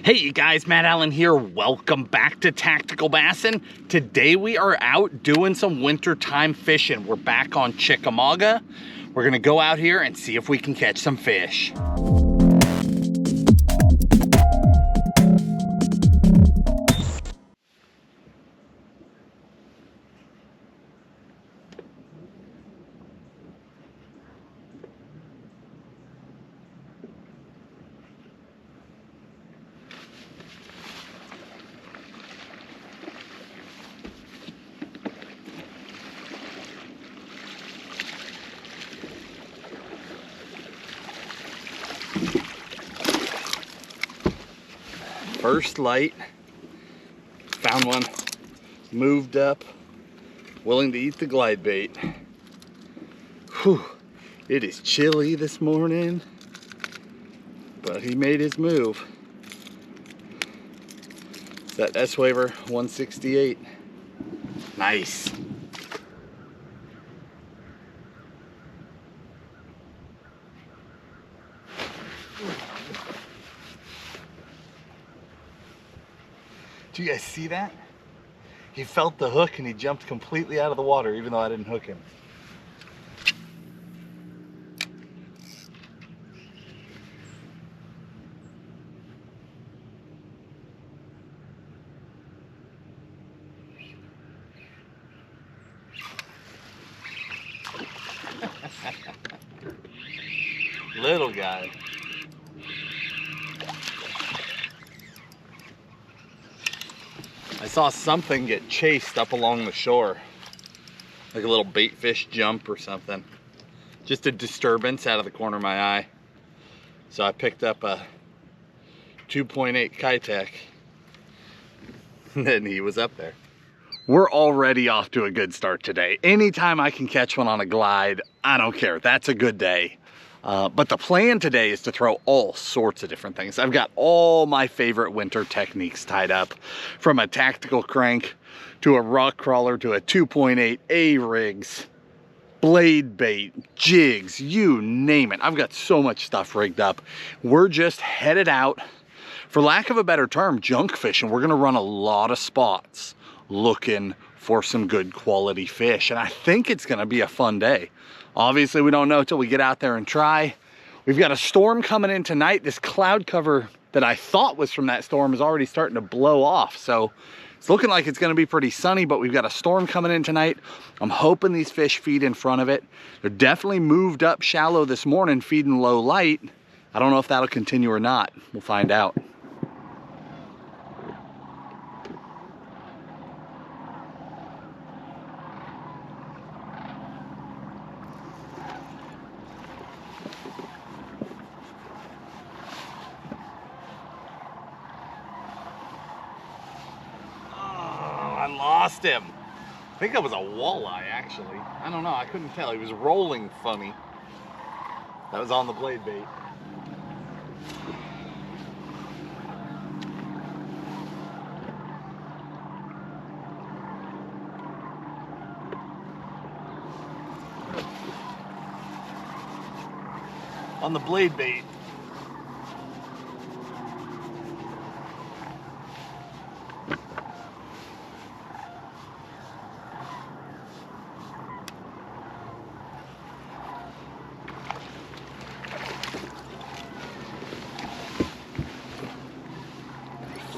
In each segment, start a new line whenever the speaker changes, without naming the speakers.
Hey you guys, Matt Allen here. Welcome back to Tactical Bassin'. Today we are out doing some wintertime fishing. We're back on Chickamauga. We're gonna go out here and see if we can catch some fish. First light, found one, moved up, willing to eat the glide bait. Whew, it is chilly this morning, but he made his move. It's that S-Waver 168. Nice. Do you guys see that? He felt the hook and he jumped completely out of the water even though I didn't hook him. Little guy. I saw something get chased up along the shore. Like a little bait fish jump or something. Just a disturbance out of the corner of my eye. So I picked up a 2.8 Kitech. And then he was up there. We're already off to a good start today. Anytime I can catch one on a glide, I don't care. That's a good day. But the plan today is to throw all sorts of different things. I've got all my favorite winter techniques tied up, from a tactical crank to a rock crawler to a 2.8 A-rigs, blade bait, jigs, you name it. I've got so much stuff rigged up. We're just headed out, for lack of a better term, junk fishing. We're gonna run a lot of spots looking for some good quality fish, and I think it's gonna be a fun day. Obviously, we don't know till we get out there and try. We've got a storm coming in tonight. This cloud cover that I thought was from that storm is already starting to blow off. So it's looking like it's gonna be pretty sunny, but we've got a storm coming in tonight. I'm hoping these fish feed in front of it. They're definitely moved up shallow this morning, feeding low light. I don't know if that'll continue or not. We'll find out. Lost him. I think that was a walleye, actually. I don't know, I couldn't tell. He was rolling funny. That was on the blade bait. On the blade bait.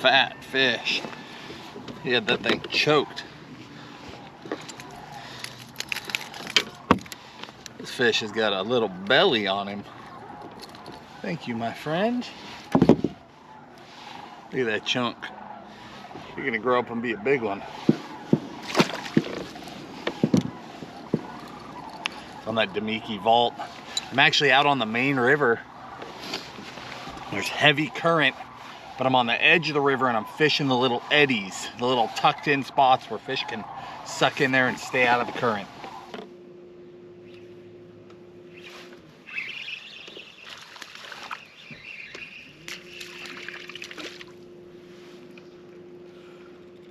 Fat fish. He had that thing choked. This fish has got a little belly on him. Thank you, my friend. Look at that chunk. You're gonna grow up and be a big one. It's on that Damiki Vault. I'm actually out on the main river. There's heavy current, but I'm on the edge of the river and I'm fishing the little eddies, the little tucked in spots where fish can suck in there and stay out of the current.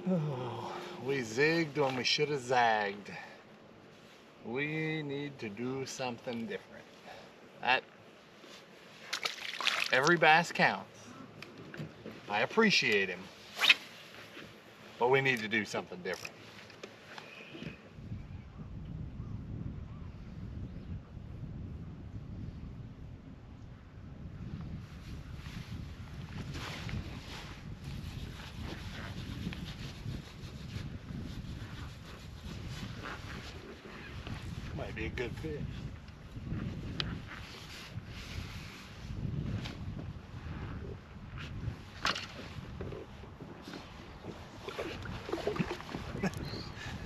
Oh, we zigged when we should have zagged. We need to do something different. That every bass counts.
I appreciate him, but we need to do something different. Might be a good fish.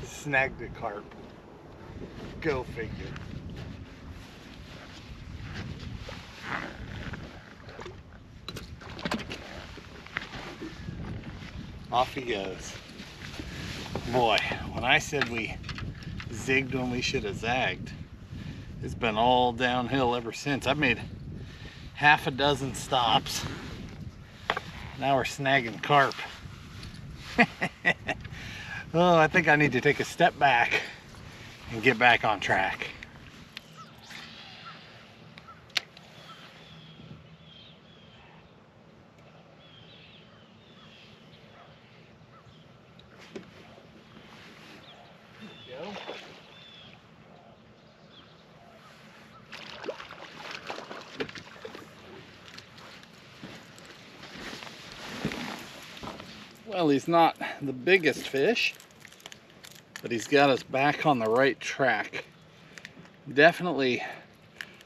Snagged a carp. Go figure. Off he goes. Boy, when I said we zigged when we should have zagged, it's been all downhill ever since. I've made half a dozen stops. Now we're snagging carp. Oh, I think I need to take a step back and get back on track. There we go. Well, he's not the biggest fish, but he's got us back on the right track. Definitely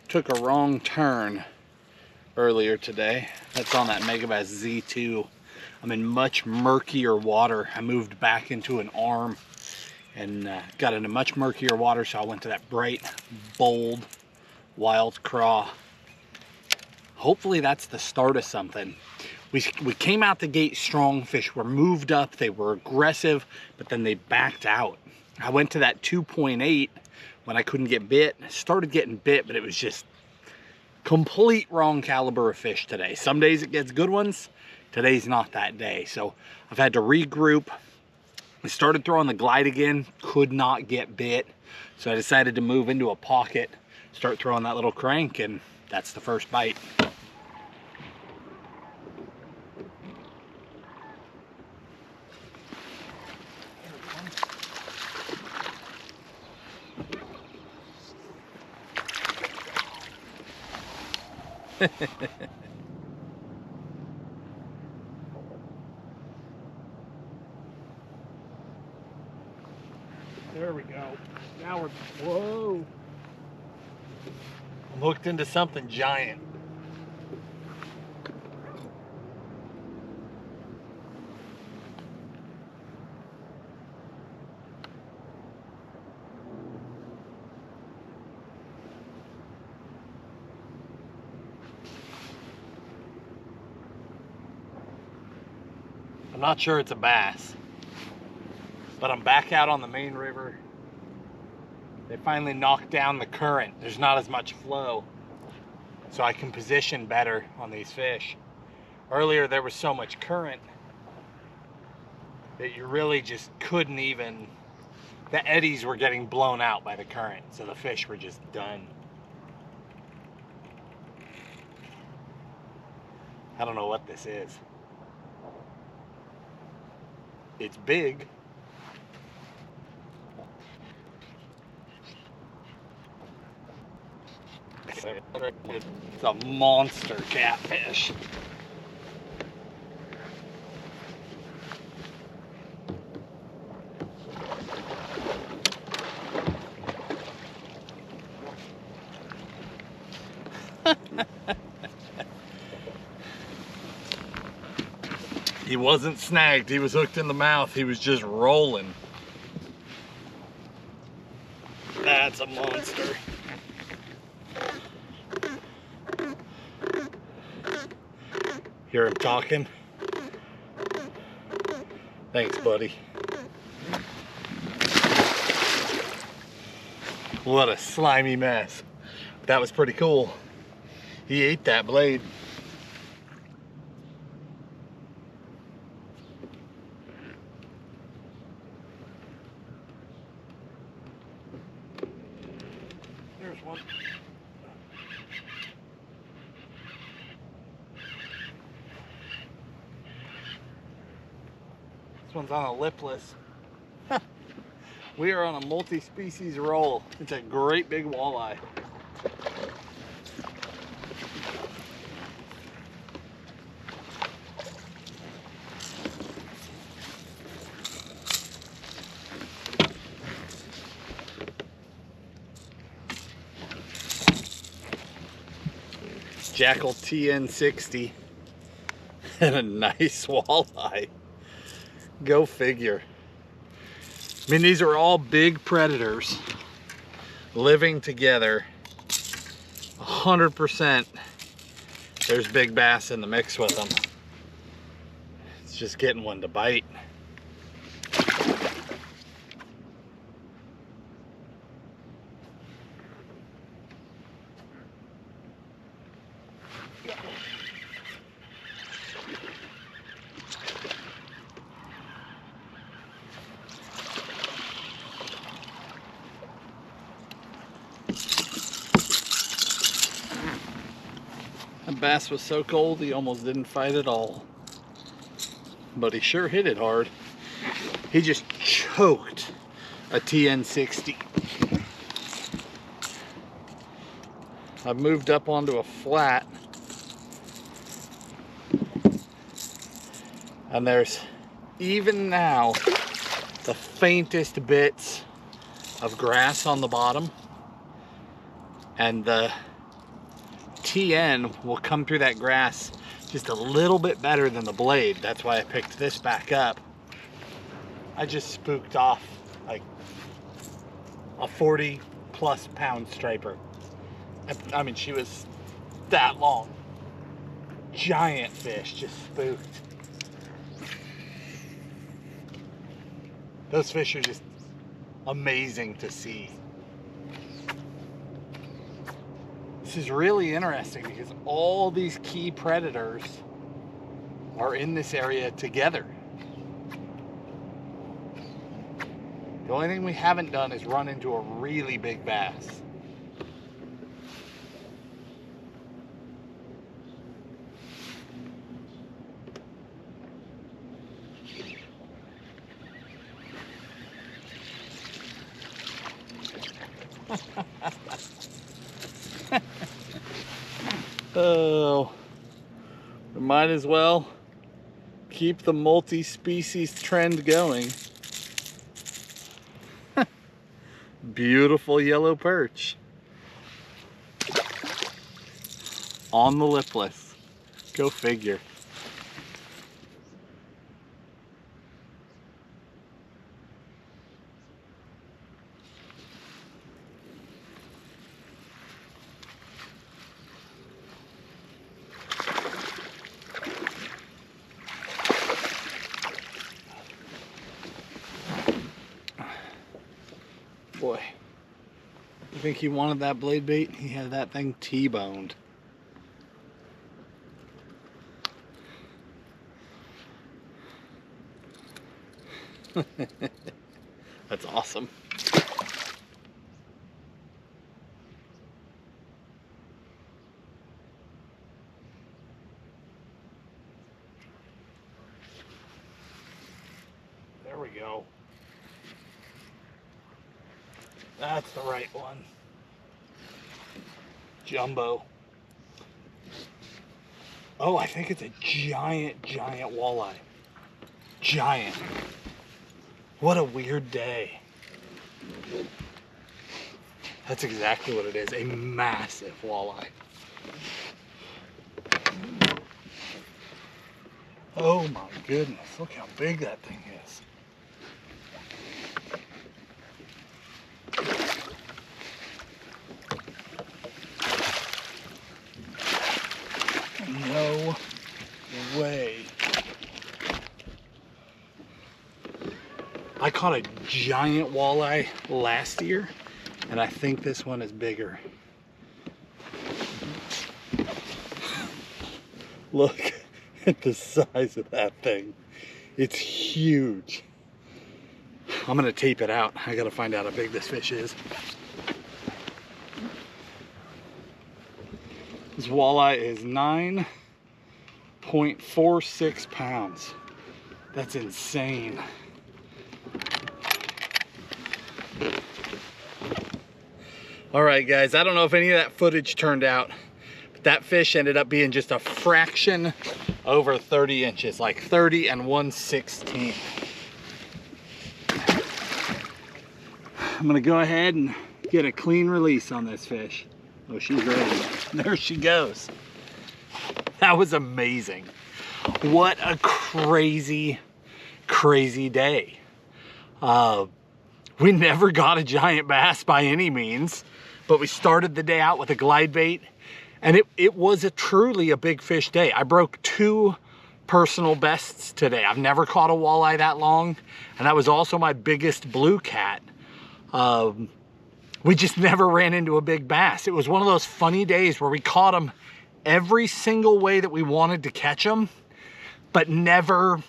took a wrong turn earlier today. That's on that Megabass Z2. I'm in much murkier water. I moved back into an arm and got into much murkier water, so I went to that bright, bold, wild craw. Hopefully that's the start of something. We came out the gate strong. Fish were moved up, they were aggressive, but then they backed out. I went to that 2.8 when I couldn't get bit. Started getting bit, but it was just complete wrong caliber of fish today. Some days it gets good ones. Today's not that day. So I've had to regroup. I started throwing the glide again, could not get bit. So I decided to move into a pocket, start throwing that little crank, and that's the first bite. There we go. Now we're, whoa. I'm hooked into something giant. I'm not sure it's a bass, but I'm back out on the main river. They finally knocked down the current. There's not as much flow, so I can position better on these fish. Earlier there was so much current that you really just couldn't even, the eddies were getting blown out by the current, so the fish were just done. I don't know what this is. It's big. It's a monster catfish. He wasn't snagged, he was hooked in the mouth, he was just rolling. That's a monster. Hear him talking? Thanks, buddy. What a slimy mess. That was pretty cool. He ate that blade. There's one. This one's on a lipless. We are on a multi-species roll. It's a great big walleye. Jackal TN60 and a nice walleye. Go figure. I mean, these are all big predators living together. 100% there's big bass in the mix with them. It's just getting one to bite. That bass was so cold he almost didn't fight at all. But he sure hit it hard. He just choked a TN60. I've moved up onto a flat. And there's even now the faintest bits of grass on the bottom. And the TN will come through that grass just a little bit better than the blade. That's why I picked this back up. I just spooked off like a 40+ pound striper. I mean, she was that long. Giant fish, just spooked. Those fish are just amazing to see. This is really interesting because all these key predators are in this area together. The only thing we haven't done is run into a really big bass. Oh, we might as well keep the multi-species trend going. Beautiful yellow perch on the lipless. Go figure. Boy, you think he wanted that blade bait? He had that thing T-boned. That's awesome. There we go. That's the right one. Jumbo. Oh, I think it's a giant walleye. Giant. What a weird day. That's exactly what it is. A massive walleye. Oh my goodness. Look how big that thing is. No way. I caught a giant walleye last year, and I think this one is bigger. Look at the size of that thing. It's huge. I'm gonna tape it out. I gotta find out how big this fish is. This walleye is 9.46 pounds. That's insane.
All right, guys, I don't know if any of that footage turned out, but that fish ended up being just a fraction over 30 inches, like 30 and 1/16. I'm gonna go ahead and get a clean release on this fish. Oh, she's ready. There she goes. That was amazing. What a crazy, crazy day. We never got a giant bass by any means, but we started the day out with a glide bait, and it was truly a big fish day. I broke 2 personal bests today. I've never caught a walleye that long, and that was also my biggest blue cat. We just never ran into a big bass. It was one of those funny days where we caught them every single way that we wanted to catch them, but never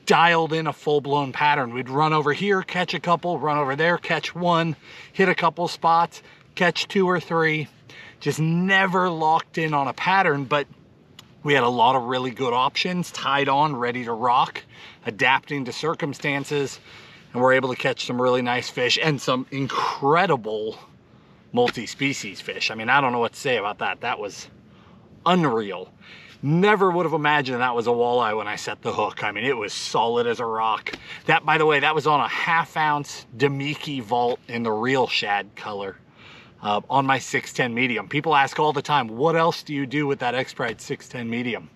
dialed in a full-blown pattern. We'd run over here, catch a couple, run over there, catch one, hit a couple spots, catch 2 or 3, just never locked in on a pattern. But we had a lot of really good options, tied on, ready to rock, adapting to circumstances, and we're able to catch some really nice fish and some incredible multi-species fish. I mean, I don't know what to say about that. That was unreal. Never would have imagined that was a walleye when I set the hook. I mean, it was solid as a rock. That, by the way, that was on a 1/2 ounce Damiki Vault in the real shad color on my 610 medium. People ask all the time, what else do you do with that X-Pride 610 medium?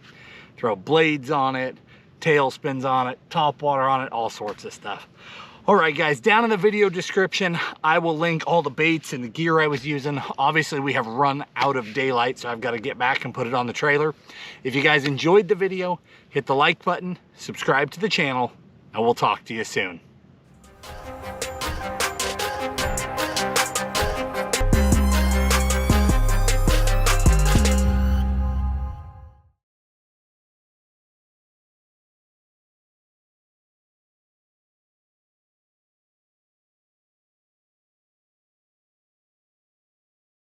Throw blades on it, tail spins on it, top water on it, all sorts of stuff. All right, guys, down in the video description, I will link all the baits and the gear I was using. Obviously, we have run out of daylight, so I've got to get back and put it on the trailer. If you guys enjoyed the video, hit the like button, subscribe to the channel, and we'll talk to you soon.